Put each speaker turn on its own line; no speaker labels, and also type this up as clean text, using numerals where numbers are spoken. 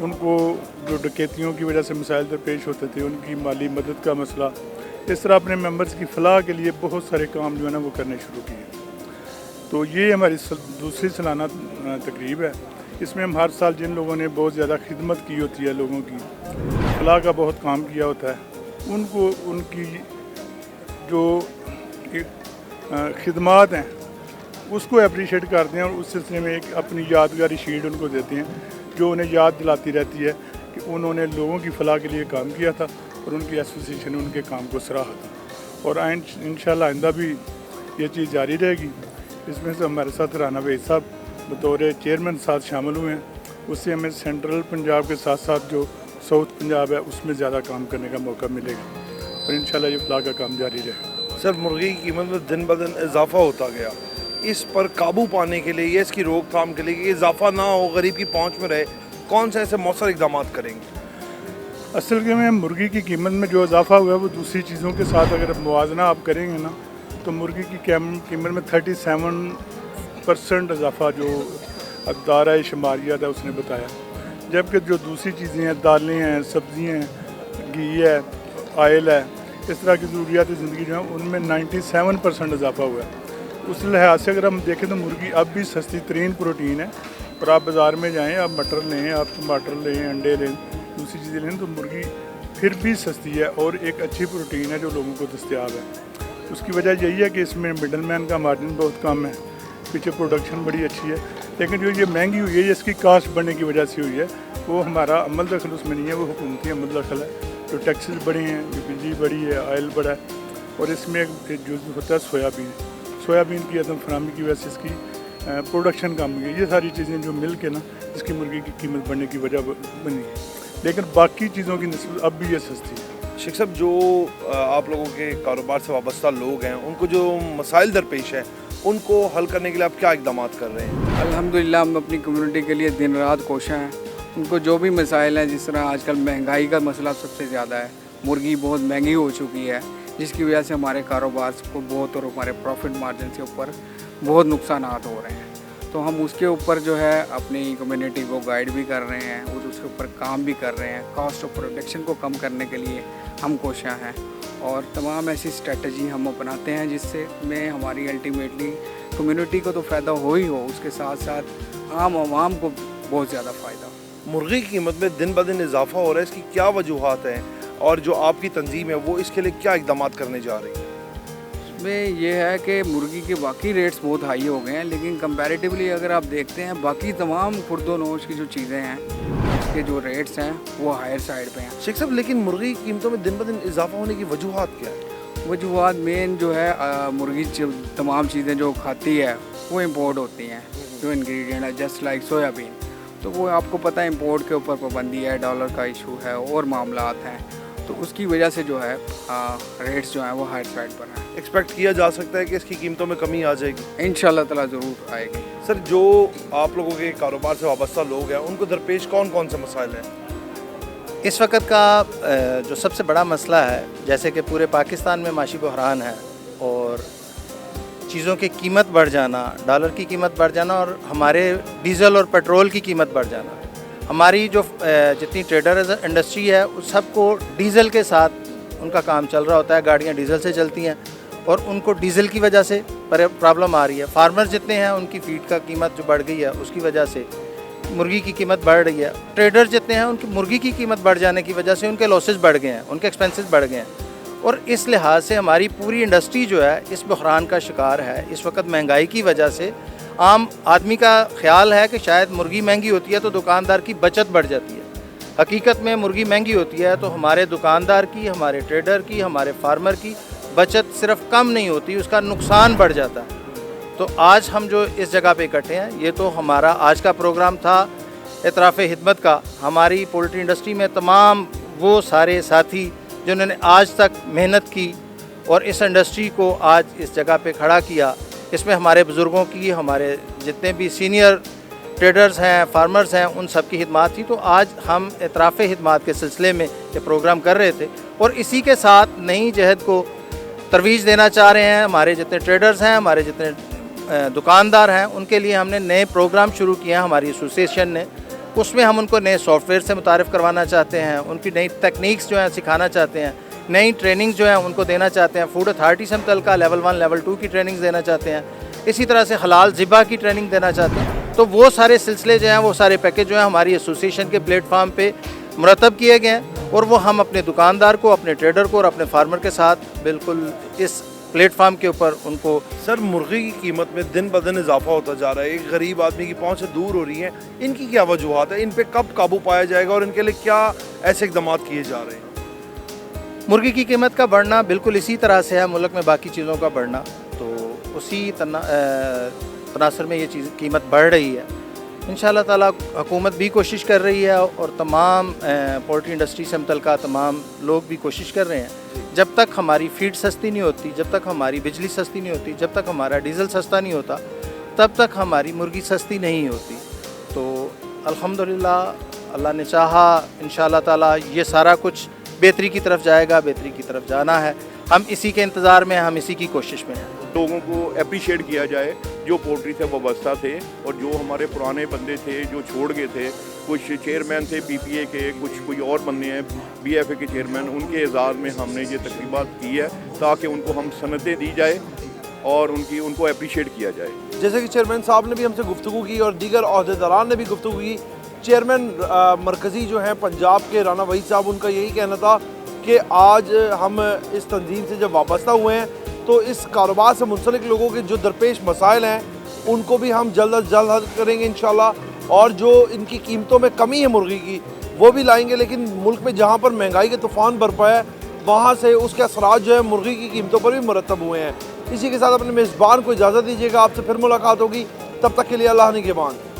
ان کو جو ڈکیتیوں کی وجہ سے مسائل درپیش ہوتے تھے ان کی مالی مدد کا مسئلہ، اس طرح اپنے ممبرز کی فلاح کے لیے بہت سارے کام جو ہے نا وہ کرنے شروع کیے۔ تو یہ ہماری دوسری سالانہ تقریب ہے۔ اس میں ہم ہر سال جن لوگوں نے بہت زیادہ خدمت کی ہوتی ہے، لوگوں کی فلاح کا بہت کام کیا ہوتا ہے، ان کو ان کی جو خدمات ہیں اس کو اپریشیٹ کرتے ہیں اور اس سلسلے میں ایک اپنی یادگاری شیٹ ان کو دیتے ہیں جو انہیں یاد دلاتی رہتی ہے کہ انہوں نے لوگوں کی فلاح کے لیے کام کیا تھا اور ان کی ایسوسیشن نے ان کے کام کو سراہا تھا، اور انشاءاللہ آئندہ بھی یہ چیز جاری رہے گی۔ اس میں سے ہمارے ساتھ رانا وحید صاحب بطور چیئرمین ساتھ شامل ہوئے ہیں، اس سے ہمیں سینٹرل پنجاب کے ساتھ ساتھ جو ساؤتھ پنجاب ہے اس میں زیادہ کام کرنے کا موقع ملے گا، اور انشاءاللہ یہ فلاح کا کام جاری رہے گا۔
سر، مرغی کی قیمت میں دن بدن اضافہ ہوتا گیا، اس پر قابو پانے کے لیے یا اس کی روک تھام کے لیے کہ اضافہ نہ ہو، غریب کی پہنچ میں رہے، کون سے ایسے مؤثر اقدامات کریں گے؟
اصل میں مرغی کی قیمت میں جو اضافہ ہوا ہے وہ دوسری چیزوں کے ساتھ اگر موازنہ آپ کریں گے نا تو مرغی کی قیمت میں 37% اضافہ جو ادارہ شماریات ہے اس نے بتایا، جبکہ جو دوسری چیزیں ہیں، دالیں ہیں، سبزیاں ہیں، گھی ہے، آئل ہے، اس طرح کی ضروریات زندگی جو ہیں ان میں 97% اضافہ ہوا ہے۔ اس لحاظ سے اگر ہم دیکھیں تو مرغی اب بھی سستی ترین پروٹین ہے، اور آپ بازار میں جائیں، آپ مٹر لیں، آپ ٹماٹر لیں، انڈے لیں، دوسری چیزیں لیں، تو مرغی پھر بھی سستی ہے اور ایک اچھی پروٹین ہے جو لوگوں کو دستیاب ہے۔ اس کی وجہ یہی ہے کہ اس میں مڈل مین کا مارجن بہت کم ہے، پیچھے پروڈکشن بڑی اچھی ہے، لیکن جو یہ مہنگی ہوئی ہے اس کی کاسٹ بڑھنے کی وجہ سے ہوئی ہے، وہ ہمارا عمل دخل اس میں نہیں ہے، وہ حکومتی عمل دخل ہے۔ جو ٹیکسز بڑھے ہیں، جو بجلی بڑھی ہے، آئل بڑھا ہے، اور اس میں ایک جزو ہوتا ہے سویا بین کی عدم فراہمی کی وجہ سے اس کی پروڈکشن کم ہوئی ہے۔ یہ ساری چیزیں جو مل کے نا اس کی مرغی کی قیمت بڑھنے کی وجہ بنی ہے، لیکن باقی چیزوں کی نسبت اب بھی یہ سستی ہے۔
شیخ صاحب، جو آپ لوگوں کے کاروبار سے وابستہ لوگ ہیں ان کو جو مسائل درپیش ہیں ان کو حل کرنے کے لیے آپ کیا اقدامات کر رہے ہیں؟
الحمدللہ ہم اپنی کمیونٹی کے لیے دن رات کوشاں ہیں۔ ان کو جو بھی مسائل ہیں، جس طرح آج کل مہنگائی کا مسئلہ سب سے زیادہ ہے، مرغی بہت مہنگی ہو چکی ہے، جس کی وجہ سے ہمارے کاروبار کو بہت اور ہمارے پروفٹ مارجن کے اوپر بہت نقصانات ہو رہے ہیں۔ تو ہم اس کے اوپر جو ہے اپنی کمیونٹی کو گائیڈ بھی کر رہے ہیں اور اس کے اوپر کام بھی کر رہے ہیں۔ کاسٹ آف پروڈکشن کو کم کرنے کے لیے ہم کوشاں ہیں، اور تمام ایسی اسٹریٹجی ہم اپناتے ہیں جس سے میں ہماری الٹیمیٹلی کمیونٹی کو تو فائدہ ہو ہی ہو، اس کے ساتھ ساتھ عام عوام کو بہت زیادہ فائدہ ہو۔
مرغی کی قیمت میں دن بدن اضافہ ہو رہا ہے، اس کی کیا وجوہات ہیں اور جو آپ کی تنظیم ہے وہ اس کے لیے کیا اقدامات کرنے جا رہی ہے؟
اس میں یہ ہے کہ مرغی کے باقی ریٹس بہت ہائی ہو گئے ہیں، لیکن کمپیریٹیولی اگر آپ دیکھتے ہیں باقی تمام خرد و نوش کی جو چیزیں ہیں اس کے جو ریٹس ہیں وہ ہائر سائڈ پہ ہیں۔
شیخ صاحب، لیکن مرغی کی قیمتوں میں دن بدن اضافہ ہونے کی وجوہات کیا ہے؟
وجوہات مین جو ہے مرغی تمام چیزیں جو کھاتی ہے وہ امپورٹ ہوتی ہیں، جو انگریڈینٹ ہے جسٹ لائک سویا بین، تو وہ آپ کو پتہ ہے امپورٹ کے اوپر پابندی ہے، ڈالر کا ایشو ہے اور معاملات ہیں، تو اس کی وجہ سے جو ہے ریٹس جو ہیں وہ ہائر سائڈ پر ہیں۔
ایکسپیکٹ کیا جا سکتا ہے کہ اس کی قیمتوں میں کمی آ جائے گی؟
انشاءاللہ تعالیٰ ضرور آئے گی۔
سر، جو آپ لوگوں کے کاروبار سے وابستہ لوگ ہیں ان کو درپیش کون کون سے مسائل ہیں؟
اس وقت کا جو سب سے بڑا مسئلہ ہے، جیسے کہ پورے پاکستان میں معاشی بحران ہے اور چیزوں کی قیمت بڑھ جانا، ڈالر کی قیمت بڑھ جانا اور ہمارے ڈیزل اور پیٹرول کی قیمت بڑھ جانا۔ ہماری جو جتنی ٹریڈر انڈسٹری ہے اس سب کو ڈیزل کے ساتھ ان کا کام چل رہا ہوتا ہے، گاڑیاں ڈیزل سے چلتی ہیں اور ان کو ڈیزل کی وجہ سے پرابلم آ رہی ہے۔ فارمر جتنے ہیں ان کی فیڈ کا قیمت جو بڑھ گئی ہے اس کی وجہ سے مرغی کی قیمت بڑھ رہی ہے۔ ٹریڈر جتنے ہیں ان کی مرغی کی قیمت بڑھ جانے کی وجہ سے ان کے لاسز بڑھ گئے ہیں، ان کے ایکسپینسز بڑھ گئے ہیں، اور اس لحاظ سے ہماری پوری انڈسٹری جو ہے اس بحران کا شکار ہے۔ اس وقت مہنگائی کی وجہ سے عام آدمی کا خیال ہے کہ شاید مرغی مہنگی ہوتی ہے تو دکاندار کی بچت بڑھ جاتی ہے۔ حقیقت میں مرغی مہنگی ہوتی ہے تو ہمارے دکاندار کی، ہمارے ٹریڈر کی، ہمارے فارمر کی بچت صرف کم نہیں ہوتی، اس کا نقصان بڑھ جاتا ہے۔ تو آج ہم جو اس جگہ پہ اکٹھے ہیں، یہ تو ہمارا آج کا پروگرام تھا اعتراف خدمت کا۔ ہماری پولٹری انڈسٹری میں تمام وہ سارے ساتھی جنہوں نے آج تک محنت کی اور اس انڈسٹری کو آج اس جگہ پہ کھڑا کیا، اس میں ہمارے بزرگوں کی، ہمارے جتنے بھی سینئر ٹریڈرز ہیں، فارمرز ہیں، ان سب کی خدمات تھی۔ تو آج ہم اعتراف خدمات کے سلسلے میں یہ پروگرام کر رہے تھے اور اسی کے ساتھ نئی جہد کو ترویج دینا چاہ رہے ہیں۔ ہمارے جتنے ٹریڈرز ہیں، ہمارے جتنے دکاندار ہیں، ان کے لیے ہم نے نئے پروگرام شروع کیے ہیں ہماری ایسوسیشن نے، اس میں ہم ان کو نئے سافٹ ویئر سے متعارف کروانا چاہتے ہیں، ان کی نئی تکنیکس جو ہیں سکھانا چاہتے ہیں، نئی ٹریننگ جو ہیں ان کو دینا چاہتے ہیں، فوڈ اتھارٹی سے متعلقہ لیول 1 لیول 2 کی ٹریننگ دینا چاہتے ہیں، اسی طرح سے حلال ذبح کی ٹریننگ دینا چاہتے ہیں۔ تو وہ سارے سلسلے جو ہیں، وہ سارے پیکج جو ہیں ہماری ایسوسیشن کے پلیٹ فارم پہ مرتب کیے گئے ہیں، اور وہ ہم اپنے دکاندار کو، اپنے ٹریڈر کو اور اپنے فارمر کے ساتھ بالکل اس پلیٹ فارم کے اوپر ان کو
سر مرغی کی قیمت میں دن بدن اضافہ ہوتا جا رہا ہے، ایک غریب آدمی کی پہنچ سے دور ہو رہی ہیں، ان کی کیا وجوہات ہیں، ان پہ کب قابو پایا جائے گا اور ان کے لیے کیا ایسے اقدامات کیے جا رہے ہیں؟
مرغی کی قیمت کا بڑھنا بالکل اسی طرح سے ہے ملک میں باقی چیزوں کا بڑھنا، تو اسی تناظر میں یہ چیز قیمت بڑھ رہی ہے۔ انشاءاللہ تعالیٰ حکومت بھی کوشش کر رہی ہے اور تمام پولٹری انڈسٹری سے متعلقہ تمام لوگ بھی کوشش کر رہے ہیں۔ جب تک ہماری فیڈ سستی نہیں ہوتی، جب تک ہماری بجلی سستی نہیں ہوتی، جب تک ہمارا ڈیزل سستا نہیں ہوتا، تب تک ہماری مرغی سستی نہیں ہوتی۔ تو الحمدللہ اللہ نے چاہا انشاءاللہ تعالیٰ یہ سارا کچھ بہتری کی طرف جائے گا، بہتری کی طرف جانا ہے، ہم اسی کے انتظار میں ہیں، ہم اسی کی کوشش میں ہیں۔
لوگوں کو اپریشیٹ کیا جائے جو پولٹری سے وابستہ تھے اور جو ہمارے پرانے بندے تھے جو چھوڑ گئے تھے، کچھ چیئرمین تھے پی پی اے کے، کچھ کوئی اور بندے ہیں بی ایف اے کے چیئرمین، ان کے اعزاز میں ہم نے یہ تقریبات کی ہے تاکہ ان کو ہم سنتیں دی جائے اور ان کو اپریشیٹ کیا جائے۔
جیسے کہ چیئرمین صاحب نے بھی ہم سے گفتگو کی اور دیگر عہدیداران نے بھی گفتگو کی، چیئرمین مرکزی جو ہیں پنجاب کے رانا وحید صاحب، ان کا یہی کہنا تھا کہ آج ہم اس تنظیم سے جب وابستہ ہوئے ہیں تو اس کاروبار سے منسلک لوگوں کے جو درپیش مسائل ہیں ان کو بھی ہم جلد از جلد حل کریں گے انشاءاللہ، اور جو ان کی قیمتوں میں کمی ہے مرغی کی وہ بھی لائیں گے۔ لیکن ملک میں جہاں پر مہنگائی کے طوفان برپا ہے وہاں سے اس کے اثرات جو ہے مرغی کی قیمتوں پر بھی مرتب ہوئے ہیں۔ اسی کے ساتھ اپنے میزبان کو اجازت دیجیے گا، آپ سے پھر ملاقات ہوگی، تب تک کے لیے اللہ نگہبان۔